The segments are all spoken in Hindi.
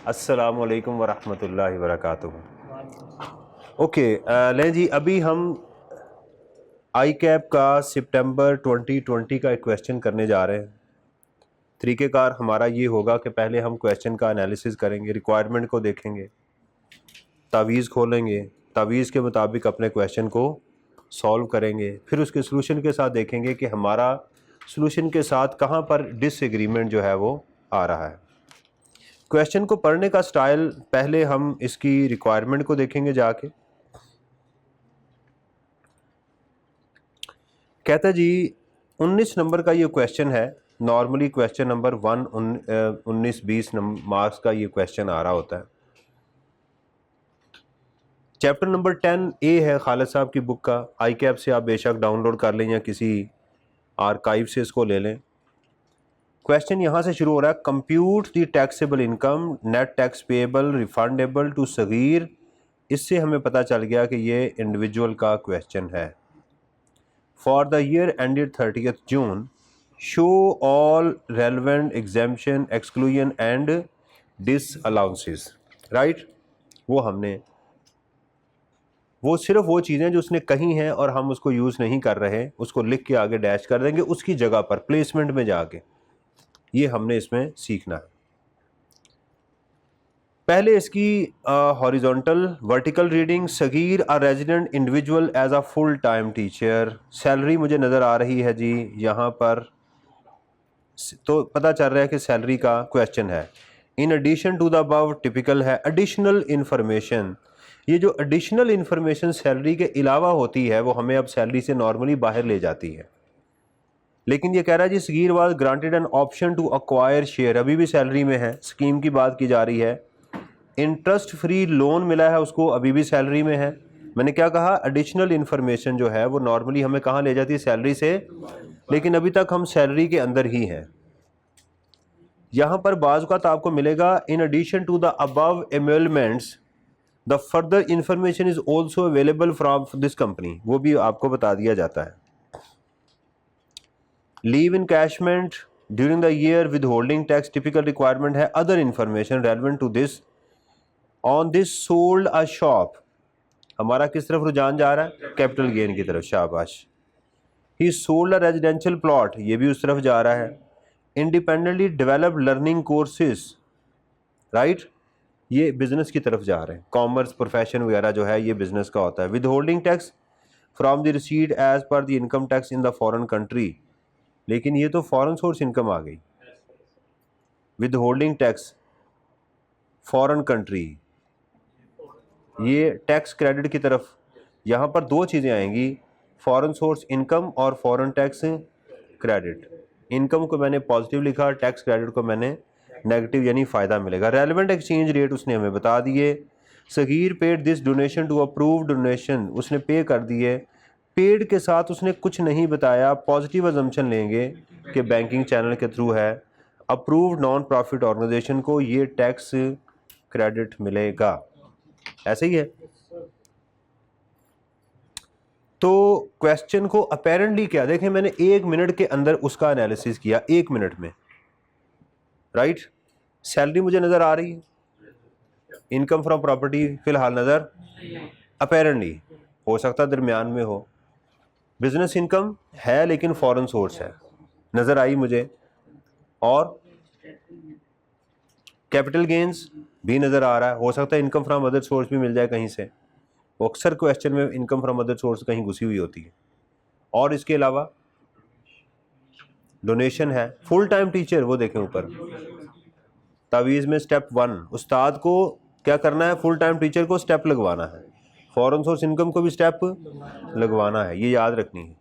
अस्सलामु अलैकुम वरहमतुल्लाहि वबरकातुहू। ओके, लें जी, अभी हम आई कैप का सितंबर 2020 का एक क्वेश्चन करने जा रहे हैं। तरीक़ेकार हमारा ये होगा कि पहले हम क्वेश्चन का एनालिसिस करेंगे, रिक्वायरमेंट को देखेंगे, तावीज़ खोलेंगे, तावीज़ के मुताबिक अपने क्वेश्चन को सॉल्व करेंगे, फिर उसके सलूशन के साथ देखेंगे कि हमारा सलूशन के साथ कहाँ पर डिसएग्रीमेंट जो है वो आ रहा है। क्वेश्चन को पढ़ने का स्टाइल, पहले हम इसकी रिक्वायरमेंट को देखेंगे जाके। कहता जी 19 नंबर का ये क्वेश्चन है। नॉर्मली क्वेश्चन नंबर 19-20 मार्क्स का ये क्वेश्चन आ रहा होता है। चैप्टर नंबर 10 ए है खालिद साहब की बुक का। आई कैप से आप बेशक डाउनलोड कर लें या किसी आर्काइव से इसको ले लें। क्वेश्चन यहाँ से शुरू हो रहा है, compute the taxable income net tax payable refundable to Sagir. इससे हमें पता चल गया कि ये इंडिविजुअल का क्वेश्चन है। For the year ended 30th June show all relevant exemption exclusion and disallowances. Right, वो सिर्फ वो चीज़ें जो उसने कही हैं और हम उसको यूज़ नहीं कर रहे, उसको लिख के आगे डैश कर देंगे, उसकी जगह पर प्लेसमेंट में जाके ये हमने इसमें सीखना है। पहले इसकी horizontal vertical reading, Sagir a resident individual as a full time teacher. Salary मुझे नज़र आ रही है जी यहाँ पर, तो पता चल रहा है कि सैलरी का क्वेश्चन है। In addition to the above typical है। एडिशनल इन्फॉर्मेशन, ये जो एडिशनल इन्फॉर्मेशन सैलरी के अलावा होती है वो हमें अब सैलरी से नॉर्मली बाहर ले जाती है। लेकिन ये कह रहा है जी Sagir was granted an option to acquire share, अभी भी सैलरी में है, स्कीम की बात की जा रही है। इंटरेस्ट फ्री लोन मिला है उसको, अभी भी सैलरी में है। मैंने क्या कहा, एडिशनल इन्फॉर्मेशन जो है वो नॉर्मली हमें कहाँ ले जाती है, सैलरी से, लेकिन अभी तक हम सैलरी के अंदर ही हैं। यहाँ पर बाज़ का आपको मिलेगा in addition to the above emoluments the further information is also available from this company, वो भी आपको बता दिया जाता है। Leave encashment during the year withholding tax typical requirement है। Other information relevant to this on this sold a shop, हमारा किस तरफ रुझान जा रहा है, कैपिटल गेन की तरफ, शाबाश। ही सोल्ड अ रेजिडेंशियल प्लॉट, ये भी उस तरफ जा रहा है। Independently developed learning courses, right, ये बिजनेस की तरफ जा रहे हैं। कॉमर्स प्रोफेशन वगैरह जो है ये बिजनेस का होता है। Withholding tax from the receipt as per the income tax in the foreign country, लेकिन ये तो फॉरेन सोर्स इनकम आ गई। Withholding tax foreign country, ये टैक्स क्रेडिट की तरफ। यहाँ पर दो चीज़ें आएंगी, फॉरेन सोर्स इनकम और फॉरेन टैक्स क्रेडिट। इनकम को मैंने पॉजिटिव लिखा, टैक्स क्रेडिट को मैंने नेगेटिव, यानी फ़ायदा मिलेगा। रेलेवेंट एक्सचेंज रेट उसने हमें बता दिए। Sagir paid this donation to approve donation, उसने पे कर दिए। पेड के साथ उसने कुछ नहीं बताया, पॉजिटिव अजम्पशन लेंगे कि बैंकिंग चैनल के थ्रू है। अप्रूव्ड नॉन प्रॉफिट ऑर्गेनाइजेशन को ये टैक्स क्रेडिट मिलेगा, ऐसे ही है। तो क्वेश्चन को अपेरेंटली क्या, देखें मैंने 1 मिनट के अंदर उसका एनालिसिस किया, 1 मिनट में, राइट। सैलरी मुझे नज़र आ रही है, इनकम फ्रॉम प्रॉपर्टी फिलहाल नज़र, अपेरेंटली हो सकता दरमियान में हो। बिजनेस इनकम है लेकिन फॉरेन सोर्स है, नज़र आई मुझे। और कैपिटल गेंस भी नज़र आ रहा है, हो सकता है इनकम फ्रॉम अदर सोर्स भी मिल जाए कहीं से। वो अक्सर क्वेश्चन में इनकम फ्रॉम अदर सोर्स कहीं घुसी हुई होती है। और इसके अलावा डोनेशन है। फुल टाइम टीचर, वो देखें ऊपर तावीज़ में स्टेप 1, उस्ताद को क्या करना है, फुल टाइम टीचर को स्टेप लगवाना है, फॉरेन सोर्स इनकम को भी स्टेप लगवाना है, ये याद रखनी है।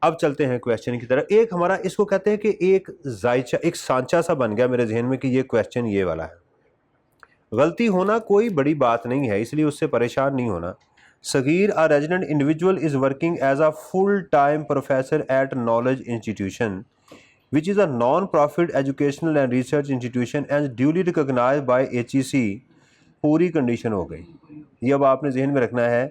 अब चलते हैं क्वेश्चन की तरफ। एक हमारा इसको कहते हैं कि एक जायचा, एक सांचा सा बन गया मेरे जहन में कि ये क्वेश्चन ये वाला है। गलती होना कोई बड़ी बात नहीं है, इसलिए उससे परेशान नहीं होना। Sagir a resident individual is working as a full time professor at knowledge institution which is a non-profit educational and research institution and duly recognized by HEC, पूरी कंडीशन हो गई। ये अब आपने जहन में रखना है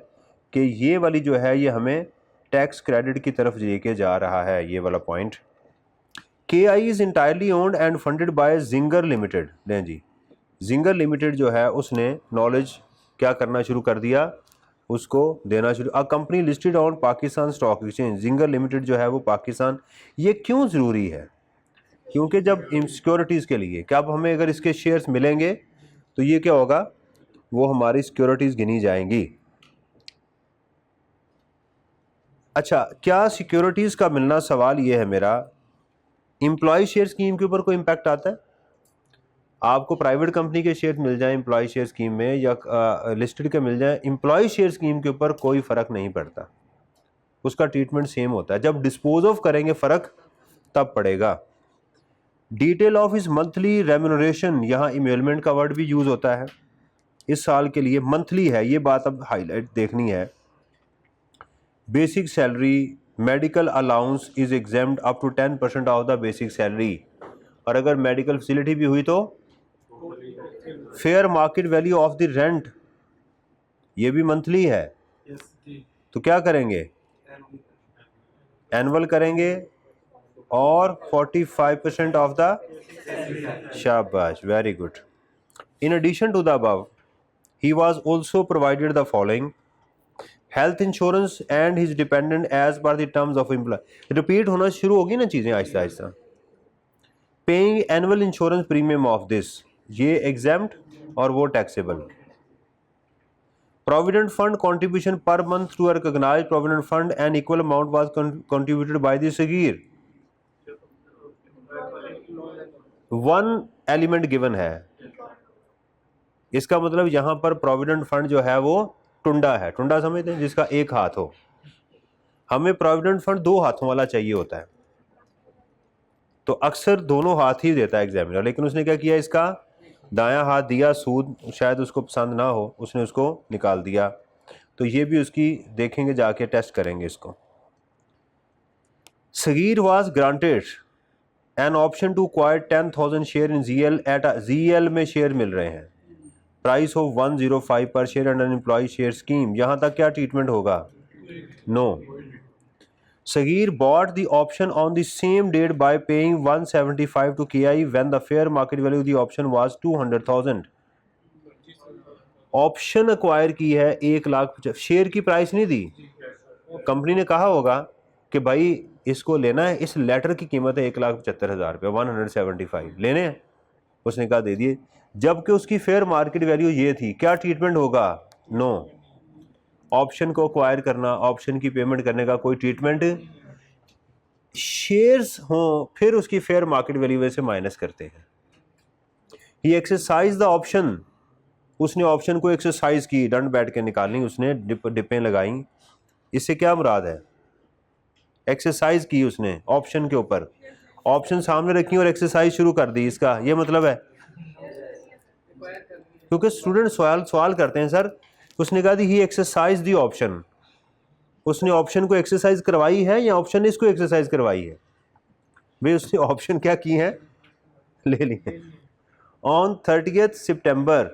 कि ये वाली जो है ये हमें टैक्स क्रेडिट की तरफ लेके जा रहा है, ये वाला point. KI is entirely owned and funded by Zinger Limited, लें जी, जिंगर लिमिटेड जो है उसने नॉलेज क्या करना शुरू कर दिया, उसको देना शुरू। A company listed on Pakistan stock exchange, ginger limited जो है वो पाकिस्तान, ये क्यों ज़रूरी है? क्योंकि जब सिक्योरिटीज़ के लिए क्या, अब हमें अगर इसके शेयर्स मिलेंगे तो ये क्या होगा, वो हमारी सिक्योरिटीज़ गिनी जाएंगी। अच्छा, क्या सिक्योरिटीज़ का मिलना, सवाल ये है मेरा, एम्प्लॉय शेयर स्कीम के ऊपर कोई इम्पैक्ट आता है? आपको प्राइवेट कंपनी के शेयर मिल जाए एम्प्लॉय शेयर स्कीम में या लिस्टेड के मिल जाए, एम्प्लॉय शेयर स्कीम के ऊपर कोई फ़र्क नहीं पड़ता, उसका ट्रीटमेंट सेम होता है। जब डिस्पोज ऑफ करेंगे फ़र्क तब पड़ेगा। डिटेल ऑफ इस मंथली रेम्यूनरेशन, यहाँ इमेलमेंट का वर्ड भी यूज़ होता है। इस साल के लिए मंथली है, ये बात अब हाईलाइट देखनी है। Basic salary, medical allowance is exempt up to 10% of the basic salary, और अगर मेडिकल फैसिलिटी भी हुई तो fair market value of the rent, ये भी मंथली है। तो क्या करेंगे, एनुअल करेंगे, और 45% ऑफ द, शाबाश, very good. In addition to the above he was also provided the following health insurance and his dependent as per the terms of employ. Repeat होना शुरू होगी ना चीज़ें आहिस्ता आहिस्ता। Paying annual insurance premium of this, ये एग्जेम्प्ट और वो taxable. Provident fund contribution per month to recognise provident fund and equal amount was contributed by the Sagir. One element given है, इसका मतलब यहां पर प्रोविडेंट फंड जो है वो टुंडा है। टुंडा समझते हैं, जिसका एक हाथ हो। हमें प्रोविडेंट फंड दो हाथों वाला चाहिए होता है, तो अक्सर दोनों हाथ ही देता है एग्जामिनर, लेकिन उसने क्या किया, इसका दायां हाथ दिया, सूद शायद उसको पसंद ना हो, उसने उसको निकाल दिया। तो ये भी उसकी देखेंगे, जाके टेस्ट करेंगे इसको। Sagir was granted an option to acquire 10,000 share in GL at GL में शेयर मिल रहे हैं, प्राइस ऑफ 105 पर share under employ share scheme. यहां तक क्या ट्रीटमेंट होगा, no. Sagir bought the option on the same date by paying 175 to KI when the fair market value of the option was 200,000। Option acquire की है 1,00,000, शेयर की प्राइस नहीं दी। कंपनी ने कहा होगा कि भाई इसको लेना है, इस लेटर की कीमत है 1,75,000 रुपये, 175 लेने हैं, उसने कहा दे दिए, जबकि उसकी फेयर मार्केट वैल्यू ये थी। क्या ट्रीटमेंट होगा, नो। ऑप्शन को एक्वायर करना, ऑप्शन की पेमेंट करने का कोई ट्रीटमेंट, शेयर्स हों फिर उसकी फेयर मार्केट वैल्यू से माइनस करते हैं। ही एक्सरसाइज द ऑप्शन, उसने ऑप्शन को एक्सरसाइज की, दंड बैठ के निकालनी, उसने डिपें लगाई। इससे क्या मुराद है, एक्सरसाइज की उसने ऑप्शन के ऊपर, ऑप्शन सामने रखी और एक्सरसाइज शुरू कर दी, इसका ये मतलब है। क्योंकि स्टूडेंट सवाल करते हैं, सर उसने कहा ही एक्सरसाइज दी ऑप्शन, उसने ऑप्शन को एक्सरसाइज करवाई है या ऑप्शन ने इसको एक्सरसाइज करवाई है? भाई उसने ऑप्शन क्या की है, ले ली है। On 30th September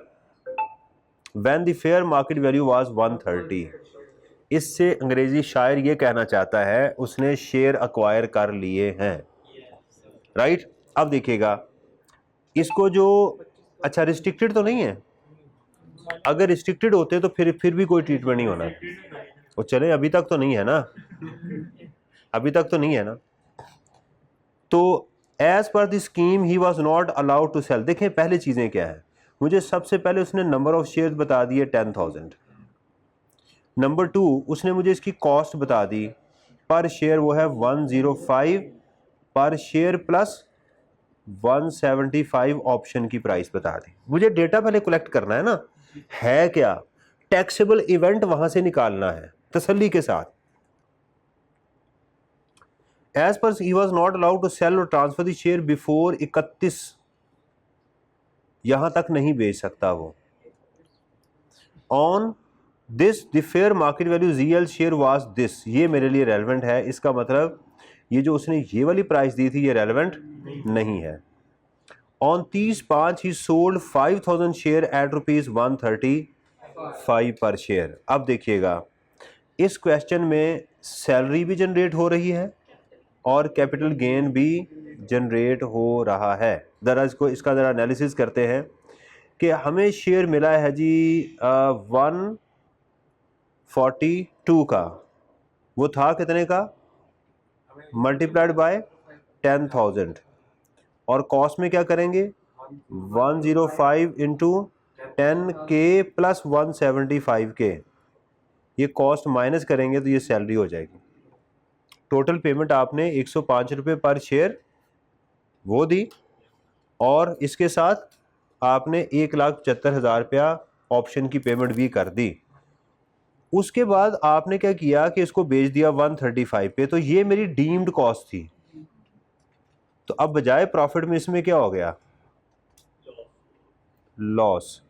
when the fair market value was 130, इससे अंग्रेजी शायर ये कहना चाहता है उसने शेयर अक्वायर कर लिए हैं, राइट। अब देखिएगा इसको जो, अच्छा रिस्ट्रिक्टेड तो नहीं है, अगर रिस्ट्रिक्टेड होते तो फिर भी कोई ट्रीटमेंट नहीं होना। वो चले, अभी तक तो नहीं है ना, अभी तक तो नहीं है ना। तो as per the scheme he was not allowed to sell. देखें पहले चीज़ें क्या है, मुझे सबसे पहले उसने नंबर ऑफ शेयर बता दिए 10,000। नंबर 2 उसने मुझे इसकी कॉस्ट बता दी, पर शेयर वो है 105 पर शेयर प्लस 175 ऑप्शन की प्राइस बता दी। मुझे डेटा पहले कलेक्ट करना है ना, है क्या, टैक्सेबल इवेंट वहां से निकालना है तसल्ली के साथ। As per he was not allowed to sell और ट्रांसफर द शेयर बिफोर 31, यहां तक नहीं बेच सकता वो। On this the fair market value GL share was this, ये मेरे लिए रेलेवेंट है, इसका मतलब ये जो उसने ये वाली प्राइस दी थी ये रेलेवेंट नहीं है। On 30/5 he sold 5,000 share eight ₹135 पर शेयर। अब देखिएगा इस क्वेश्चन में सैलरी भी जनरेट हो रही है और कैपिटल गेन भी जनरेट हो रहा है। ज़रा इसको, इसका ज़रा एनालिसिस करते हैं। कि हमें शेयर मिला है जी 142 का, वो था कितने का, मल्टीप्लाइड बाय 10,000, और कॉस्ट में क्या करेंगे 105 इंटू 10K प्लस 175K, ये कॉस्ट माइनस करेंगे तो ये सैलरी हो जाएगी। टोटल पेमेंट आपने 105 रुपये पर शेयर वो दी, और इसके साथ आपने 1,75,000 रुपया ऑप्शन की पेमेंट भी कर दी। उसके बाद आपने क्या किया कि इसको बेच दिया 135 पे, तो ये मेरी डीम्ड कॉस्ट थी। तो अब बजाय प्रॉफिट में इसमें क्या हो गया, लॉस।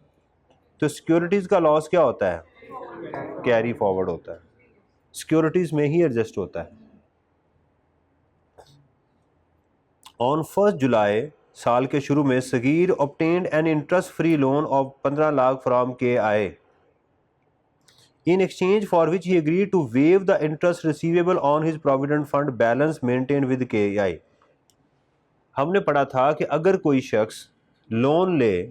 तो सिक्योरिटीज का लॉस क्या होता है, कैरी फॉरवर्ड होता है, सिक्योरिटीज में ही एडजस्ट होता है। ऑन 1 जुलाई साल के शुरू में Sagir obtained an interest free loan of 15 lakh from KI, in exchange for which he agreed to waive the interest receivable on his provident fund balance maintained with KI। हमने पढ़ा था कि अगर कोई शख्स लोन ले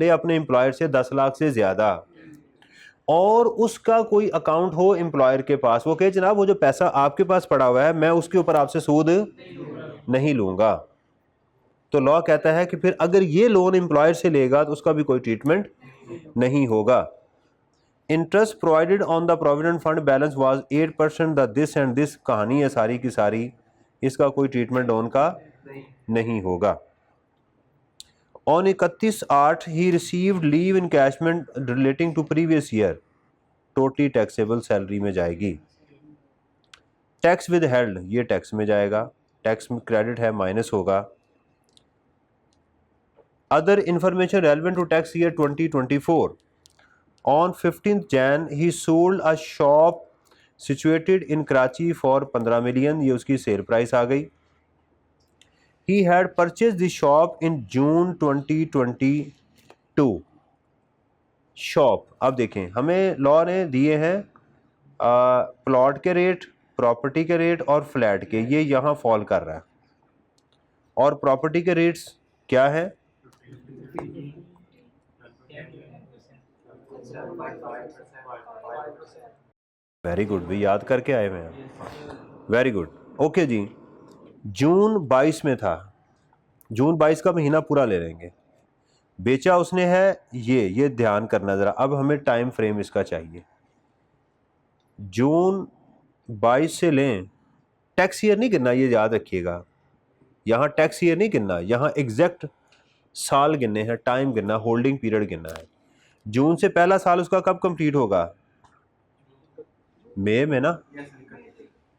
अपने एम्प्लॉयर से 10 लाख से ज़्यादा, और उसका कोई अकाउंट हो एम्प्लॉयर के पास, वो कहे जनाब वो जो पैसा आपके पास पड़ा हुआ है मैं उसके ऊपर आपसे सूद नहीं लूँगा, तो लॉ कहता है कि फिर अगर ये लोन एम्प्लॉयर से लेगा तो उसका भी कोई ट्रीटमेंट नहीं होगा। Interest provided on the provident fund balance was 8%, the this and this कहानी है सारी की सारी, इसका कोई ट्रीटमेंट लोन का नहीं होगा। On 31/8 he received leave encashment relating to previous year, totally taxable salary में जाएगी। टैक्स विद हेल्ड, ये टैक्स में जाएगा, टैक्स में क्रेडिट है माइनस होगा। Other information relevant to tax year 2024, on 15th Jan he sold a shop situated in Karachi for 15 million, ये उसकी सेल प्राइस आ गई। He had purchased the shop in June 2022। Shop, अब देखें हमें लॉ ने दिए हैं प्लॉट के रेट, प्रॉपर्टी के रेट और फ्लैट के, ये यहाँ फॉल कर रहा है। और प्रॉपर्टी के रेट्स क्या है, वेरी गुड, भी याद करके आए हैं, वेरी गुड, ओके जी। जून 22 में था, जून 22 का महीना पूरा ले लेंगे, बेचा उसने है ये ध्यान करना ज़रा। अब हमें टाइम फ्रेम इसका चाहिए, जून 22 से लें, टैक्स ईयर नहीं गिनना, ये याद रखिएगा, यहाँ टैक्स ईयर नहीं गिनना, यहाँ एग्जैक्ट साल गिनने हैं, टाइम गिनना, होल्डिंग पीरियड गिनना है। जून से पहला साल उसका कब कंप्लीट होगा, मई में ना,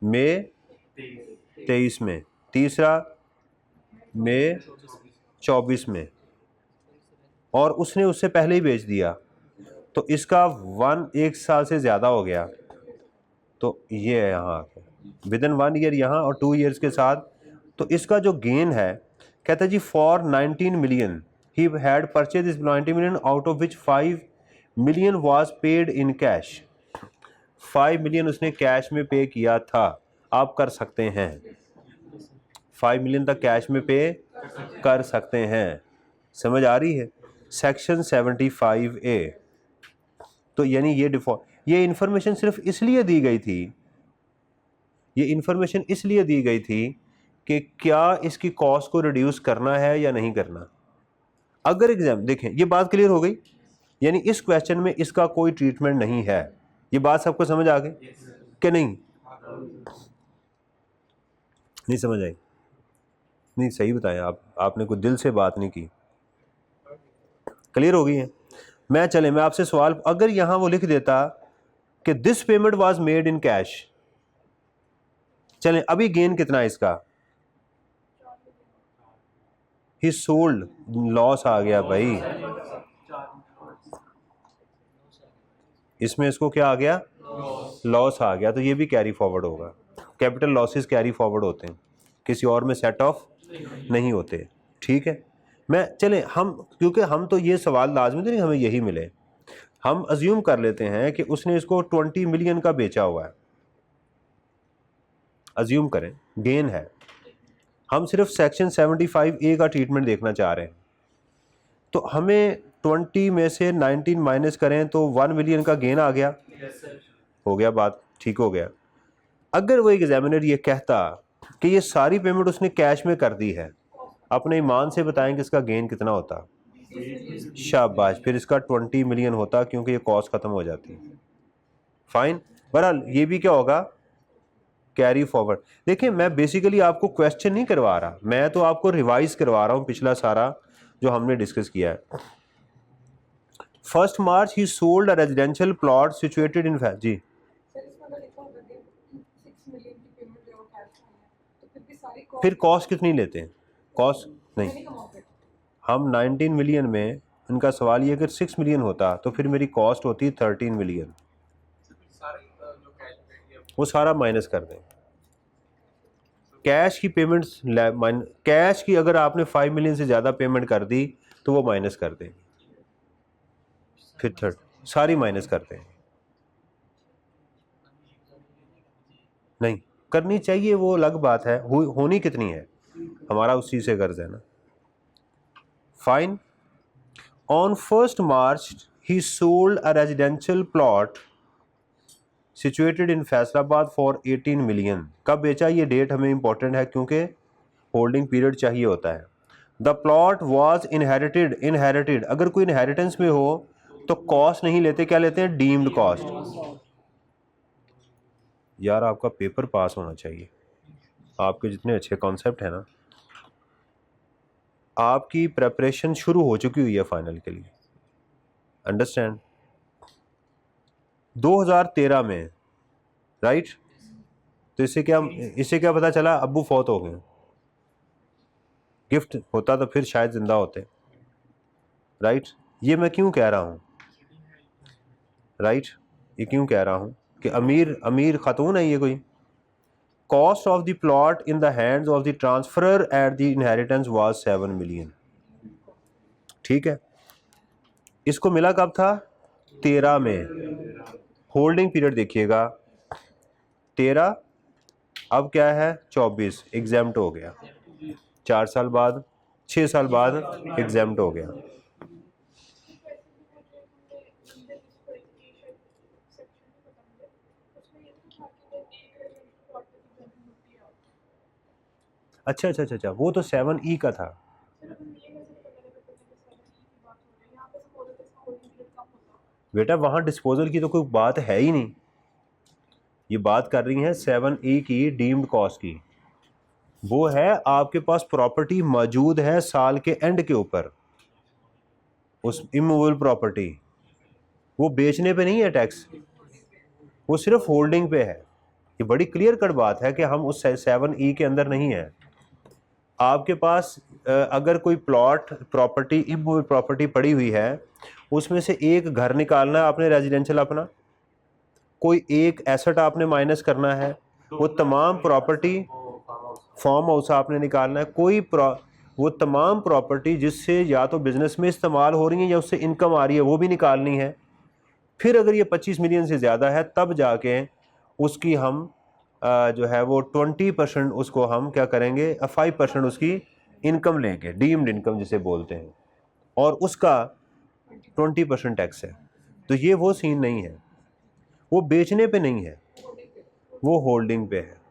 मई 23 में, तीसरा मई 24 में, और उसने उससे पहले ही बेच दिया, तो इसका 1 साल से ज़्यादा हो गया, तो ये है यहाँ आके विद इन 1 ईयर यहाँ और 2 ईयर्स के साथ। तो इसका जो गेन है, कहता है जी for 19 million he had purchase this 90 million, out of which 5 million was paid in cash. 5 million उसने कैश में पे किया था, आप कर सकते हैं 5 मिलियन तक कैश में पे कर सकते हैं, समझ आ रही है। सेक्शन 75A, तो यानी ये डिफॉल्ट, ये इन्फॉर्मेशन सिर्फ इसलिए दी गई थी, ये इन्फॉर्मेशन इसलिए दी गई थी कि क्या इसकी कॉस्ट को रिड्यूस करना है या नहीं करना। अगर एग्जाम देखें, ये बात क्लियर हो गई, यानी इस क्वेश्चन में इसका कोई ट्रीटमेंट नहीं है, ये बात सबको समझ आ गई कि नहीं, नहीं समझ आई, नहीं सही बताया आपने कोई दिल से बात नहीं की, क्लियर हो गई है। मैं आपसे सवाल, अगर यहां वो लिख देता कि this payment was made in cash, चलें अभी गेन कितना है इसका, ही सोल्ड, लॉस आ गया भाई, इसमें इसको क्या आ गया, लॉस आ गया, तो ये भी कैरी फॉरवर्ड होगा। कैपिटल लॉसेस कैरी फॉरवर्ड होते हैं, किसी और में सेट ऑफ नहीं होते, ठीक है। चलें हम, क्योंकि हम तो ये सवाल लाजमी तो नहीं हमें यही मिले, हम अज्यूम कर लेते हैं कि उसने इसको 20 मिलियन का बेचा हुआ है, अज्यूम करें गेन है, हम सिर्फ सेक्शन 75A का ट्रीटमेंट देखना चाह रहे हैं तो हमें 20 में से 19 माइनस करें तो 1 मिलियन का गेन आ गया। हो गया, बात ठीक हो गया। अगर वो एग्जामिनर ये कहता कि ये सारी पेमेंट उसने कैश में कर दी है, अपने ईमान से बताएं कि इसका गेन कितना होता। शाबाश, फिर इसका 20 मिलियन होता, क्योंकि ये कॉस्ट खत्म हो जाती है। फाइन। बहरहाल ये भी क्या होगा, कैरी फॉरवर्ड। देखिए मैं बेसिकली आपको क्वेश्चन नहीं करवा रहा, मैं तो आपको रिवाइज करवा रहा हूं पिछला सारा जो हमने डिस्कस किया है। 1 March he sold a residential plot situated in जी। फिर कॉस्ट कितनी लेते हैं? कॉस्ट नहीं, हम 19 मिलियन में, इनका सवाल ये अगर 6 मिलियन होता तो फिर मेरी कॉस्ट होती 13 मिलियन। वो सारा माइनस कर दें। कैश की पेमेंट्स, कैश की अगर आपने 5 मिलियन से ज़्यादा पेमेंट कर दी तो वो माइनस कर दें, फिर सारी माइनस करते हैं। नहीं करनी चाहिए, वो अलग बात है, होनी कितनी है, हमारा उसी से गर्ज है ना। Fine. On 1 March he sold a residential plot situated in Faisalabad for 18 million. कब बेचा, ये डेट हमें इंपॉर्टेंट है क्योंकि होल्डिंग पीरियड चाहिए होता है। द प्लॉट वॉज इनहेरिटेड, अगर कोई इनहेरिटेंस में हो तो कॉस्ट नहीं लेते, क्या लेते हैं, डीम्ड कॉस्ट। यार आपका पेपर पास होना चाहिए, आपके जितने अच्छे कॉन्सेप्ट है ना, आपकी प्रेपरेशन शुरू हो चुकी हुई है फाइनल के लिए, अंडरस्टैंड। 2013 में, राइट, तो इससे क्या पता चला, अब्बू फौत हो गए। गिफ्ट होता तो फिर शायद जिंदा होते, राइट। ये मैं क्यों कह रहा हूँ, राइट, ये क्यों कह रहा हूँ कि अमीर खातून है ये कोई। Cost of the plot in the hands of the transferor at the inheritance was 7 million. ठीक है, इसको मिला कब था, 13 में। होल्डिंग पीरियड देखिएगा 13, अब क्या है 24, एग्जाम्प्ट हो गया। 4 साल बाद, 6 साल बाद एग्जाम्प्ट हो गया। अच्छा, वो तो 7E का था। बेटा वहाँ डिस्पोजल की तो कोई बात है ही नहीं, ये बात कर रही हैं 7E की डीम्ड कॉस्ट की। वो है आपके पास प्रॉपर्टी मौजूद है साल के एंड के ऊपर, उस इमूवेबल प्रॉपर्टी, वो बेचने पे नहीं है टैक्स, वो सिर्फ होल्डिंग पे है। ये बड़ी क्लियर कट बात है कि हम उस 7E के अंदर नहीं है। आपके पास अगर कोई प्लॉट प्रॉपर्टी, इमूवेबल प्रॉपर्टी पड़ी हुई है, उसमें से एक घर निकालना है आपने रेजिडेंशियल अपना, कोई एक एसेट आपने माइनस करना है, वो तमाम प्रॉपर्टी, फार्म हाउस आपने निकालना है, वो तमाम प्रॉपर्टी जिससे या तो बिजनेस में इस्तेमाल हो रही है या उससे इनकम आ रही है वो भी निकालनी है। फिर अगर ये 25 मिलियन से ज़्यादा है तब जाके उसकी हम जो है वो 20% उसको हम क्या करेंगे, 5% उसकी इनकम लेंगे, डीम्ड इनकम जिसे बोलते हैं, और उसका 20% टैक्स है। तो ये वो सीन नहीं है, वो बेचने पे नहीं है, वो होल्डिंग पे है।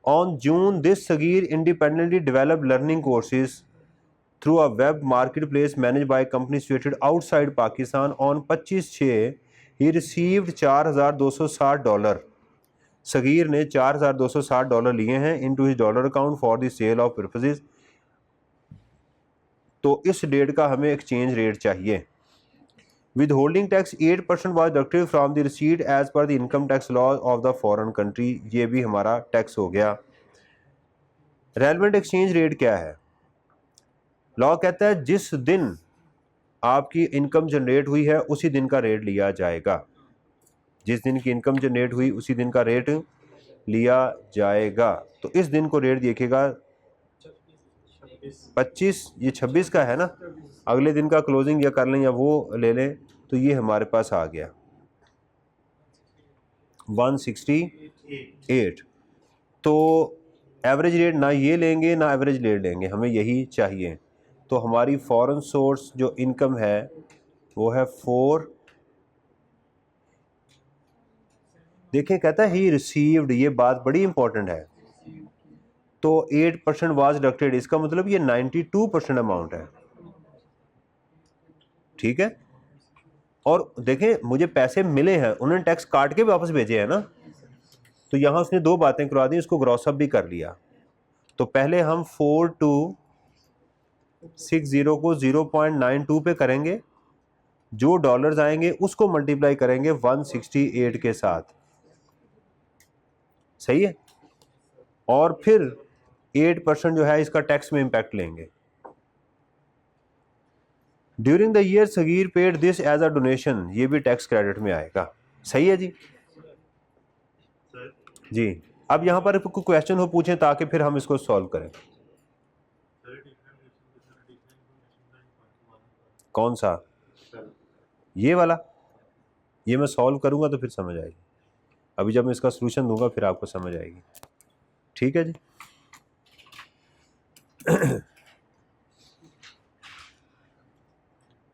On June, this Sagir independently developed learning courses through a web marketplace managed by a company situated outside Pakistan. On 25/6, he received $4,260. Sagir ने $4,260 लिए हैं into his dollar account for the sale of purposes। तो इस डेट का हमें एक्सचेंज रेट चाहिए। Withholding tax 8% was deducted from the receipt as per the income tax law of the foreign country। ये भी हमारा टैक्स हो गया। रेलेवेंट एक्सचेंज रेट क्या है, लॉ कहता है जिस दिन आपकी इनकम जनरेट हुई है उसी दिन का रेट लिया जाएगा, जिस दिन की इनकम जनरेट हुई उसी दिन का रेट लिया जाएगा। तो इस दिन को रेट देखिएगा 25, ये 26 का है ना, अगले दिन का क्लोजिंग या कर लें या वो ले लें, तो ये हमारे पास आ गया 168। तो एवरेज रेट ना ये लेंगे ना एवरेज रेट लेंगे, हमें यही चाहिए। तो हमारी फॉरेन सोर्स जो इनकम है वो है 4। देखें कहता है ही रिसीव्ड, ये बात बड़ी इंपॉर्टेंट है। तो 8% वाज डिडक्टेड, इसका मतलब ये 92% अमाउंट है, ठीक है। और देखें मुझे पैसे मिले हैं, उन्होंने टैक्स काट के वापस भेजे हैं ना, तो यहां उसने दो बातें करवा दी, उसको ग्रॉस अप भी कर लिया। तो पहले हम 4260 को 0.92 पे करेंगे, जो डॉलर्स आएंगे उसको मल्टीप्लाई करेंगे 168 के साथ, सही है। और फिर 8% जो है इसका टैक्स में इंपैक्ट लेंगे। During the year Sagir paid this as a donation, ये भी टैक्स क्रेडिट में आएगा, सही है जी। जी अब यहाँ पर कोई क्वेश्चन हो पूछें ताकि फिर हम इसको सॉल्व करें। कौन सा? ये वाला, ये मैं सॉल्व करूंगा तो फिर समझ आएगी। अभी जब मैं इसका सलूशन दूंगा फिर आपको समझ आएगी, ठीक है जी।